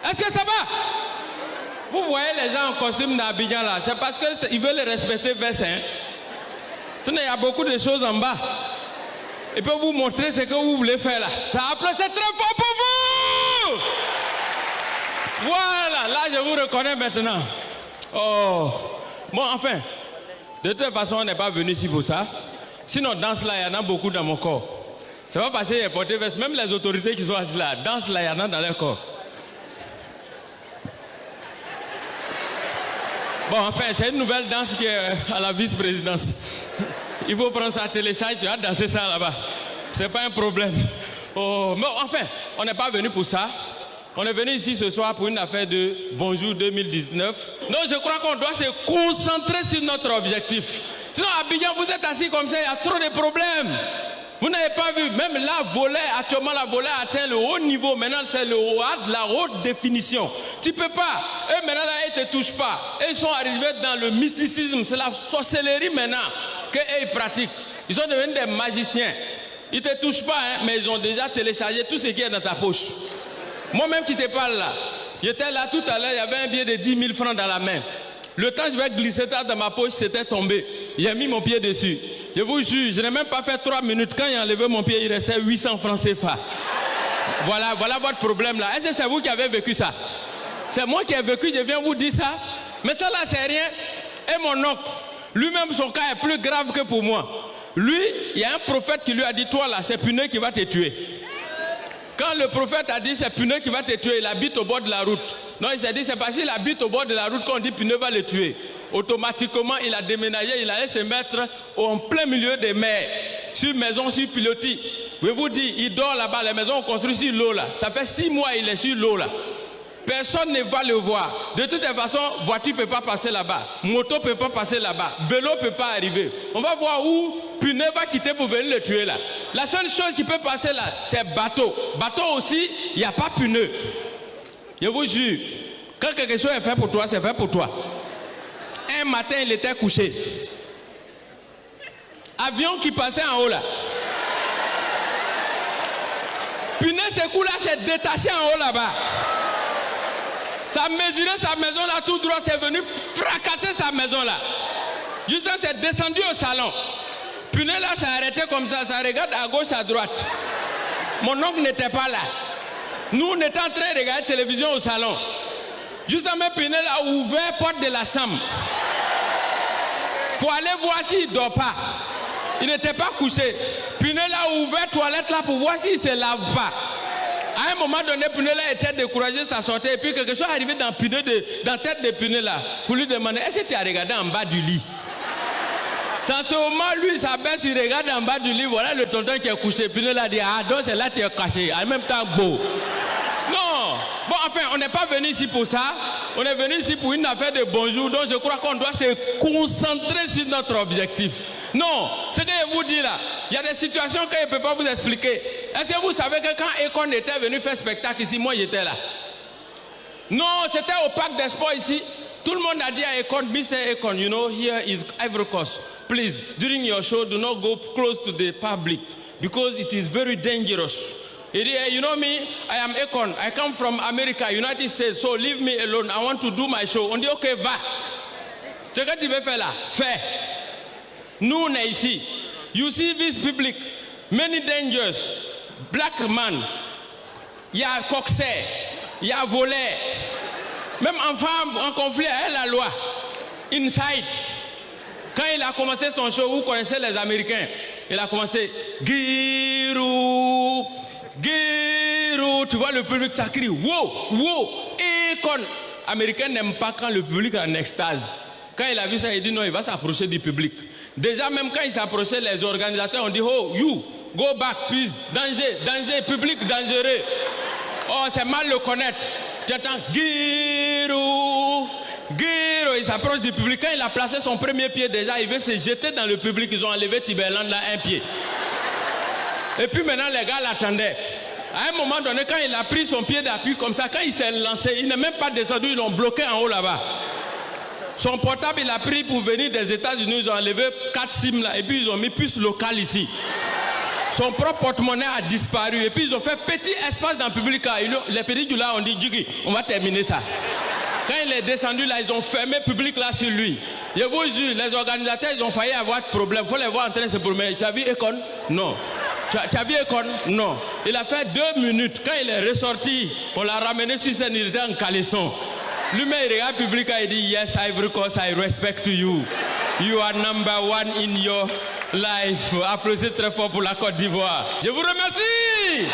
Est-ce que ça va? Vous voyez les gens en costume d'Abidjan là, c'est parce qu'ils veulent respecter Vess. Sinon, il y a beaucoup de choses en bas. Ils peuvent vous montrer ce que vous voulez faire là. T'as applaudi très fort pour vous! Voilà, là je vous reconnais maintenant. Oh, bon, enfin, de toute façon, on n'est pas venu ici pour ça. Sinon, dans cela, il y en a beaucoup dans mon corps. Ça va passer et porter veste. Même les autorités qui sont assises là, dans cela, il y en a dans leur corps. Bon, enfin, c'est une nouvelle danse qui est à la vice-présidence. Il faut prendre ça, télécharge, tu vas danser ça là-bas. C'est pas un problème. Oh, mais enfin, on n'est pas venu pour ça. On est venu ici ce soir pour une affaire de Bonjour 2019. Donc je crois qu'on doit se concentrer sur notre objectif. Sinon, à Abidjan, vous êtes assis comme ça, il y a trop de problèmes. Vous n'avez pas vu, même la volée, actuellement la volée atteint le haut niveau. Maintenant, c'est le haut de la haute définition. Tu ne peux pas. Eux, maintenant, là, ils ne te touchent pas. Et ils sont arrivés dans le mysticisme. C'est la sorcellerie maintenant qu'eux pratiquent. Ils sont devenus des magiciens. Ils ne te touchent pas, hein, mais ils ont déjà téléchargé tout ce qui est dans ta poche. Moi-même qui te parle là, j'étais là tout à l'heure, il y avait un billet de 10 000 francs dans la main. Le temps je vais glisser ça dans ma poche, c'était tombé. J'ai mis mon pied dessus. Je vous jure, je n'ai même pas fait 3 minutes. Quand j'ai enlevé mon pied, il restait 800 francs CFA. Voilà votre problème là. Est-ce que c'est vous qui avez vécu ça? C'est moi qui ai vécu, je viens vous dire ça. Mais ça là, c'est rien. Et mon oncle, lui-même, son cas est plus grave que pour moi. Lui, il y a un prophète qui lui a dit, toi là, c'est Puneux qui va te tuer. Quand le prophète a dit, c'est Puneux qui va te tuer, il habite au bord de la route. Non, il s'est dit, c'est parce qu'il habite au bord de la route qu'on dit Puneux va le tuer. Automatiquement, il a déménagé, il allait se mettre en plein milieu des mers, sur maison, sur pilotis. Je vous dis, il dort là-bas, les maisons sont construites sur l'eau là. Ça fait 6 mois il est sur l'eau là. Personne ne va le voir. De toute façon, voiture ne peut pas passer là-bas. Moto ne peut pas passer là-bas. Vélo ne peut pas arriver. On va voir où Puneux va quitter pour venir le tuer là. La seule chose qui peut passer là, c'est bateau. Bateau aussi, il n'y a pas Puneux. Je vous jure, quand quelque chose est fait pour toi, c'est fait pour toi. Un matin, il était couché. Avion qui passait en haut là. Puneux, ce coup là, s'est détaché en haut là-bas. Ça a mesuré sa maison là tout droit, c'est venu fracasser sa maison là. Juste c'est descendu au salon. Puneux là s'est arrêté comme ça regarde à gauche, à droite. Mon oncle n'était pas là. Nous on était en train de regarder la télévision au salon. Justement Puneux là a ouvert la porte de la chambre. Pour aller voir s'il ne dort pas. Il n'était pas couché. Puneux là a ouvert la toilette là pour voir s'il ne se lave pas. À un moment donné, Puneux là était découragé, ça sortait. Et puis quelque chose est arrivé dans la tête de Puneux là. Pour lui demander, est-ce que tu as regardé en bas du lit? Sans ce moment, lui, sa baisse, il regarde en bas du lit. Voilà le tonton qui est couché. Puneux là dit, ah donc c'est là que tu es caché. En même temps, beau. Non. Bon, enfin, on n'est pas venu ici pour ça. On est venu ici pour une affaire de bonjour. Donc je crois qu'on doit se concentrer sur notre objectif. Non, ce que je vous dis là, il y a des situations que je ne peux pas vous expliquer. Est-ce que vous savez que quand Econ était venu faire spectacle ici, moi j'étais là? Non, c'était au parc des sports ici. Tout le monde a dit à Econ, Mr. Econ, you know, here is Ivory Coast. Please, during your show, do not go close to the public because it is very dangerous. He dit, hey, you know me, I am Econ. I come from America, United States, so leave me alone. I want to do my show. On dit, ok, va. Ce que tu veux faire là, fais. Nous, on est ici. You see this public, many dangers. Black man, il y a coxer, il y a voler. Même enfant en conflit avec la loi. Inside. Quand il a commencé son show, vous connaissez les Américains. Il a commencé Giroud, Giroud. Tu vois le public, ça crie wow, wow. Et quand Américain n'aime pas quand le public est en extase. Quand il a vu ça, il dit non, il va s'approcher du public. Déjà, même quand il s'approchait, les organisateurs ont dit oh, you, go back, please. Danger, danger, public dangereux. Oh, c'est mal le connaître. Tu entends Giroud, Giroud. Il s'approche du public. Quand il a placé son premier pied, déjà, il veut se jeter dans le public. Ils ont enlevé Tiberland là, un pied. Et puis maintenant, les gars l'attendaient. À un moment donné, quand il a pris son pied d'appui comme ça, quand il s'est lancé, il n'est même pas descendu, ils l'ont bloqué en haut là-bas. Son portable, il a pris pour venir des États-Unis, ils ont enlevé 4 SIM là, et puis ils ont mis puce locale ici. Son propre porte-monnaie a disparu. Et puis ils ont fait petit espace dans le public. Les petits là ont dit, Djigui, on va terminer ça. Quand il est descendu là, ils ont fermé le public là sur lui. Je vous jure, les organisateurs, ils ont failli avoir de problème. Il faut les voir en train de se promener. Tu as vu Econ? Non. Tu as vu Econ? Non. Il a fait 2 minutes. Quand il est ressorti, on l'a ramené sur scène, il était en caleçon. Lui-même, il regarde le public et il dit, yes, Ivory Coast, I respect you. You are number one in your life. Applaudissez très fort pour la Côte d'Ivoire. Je vous remercie.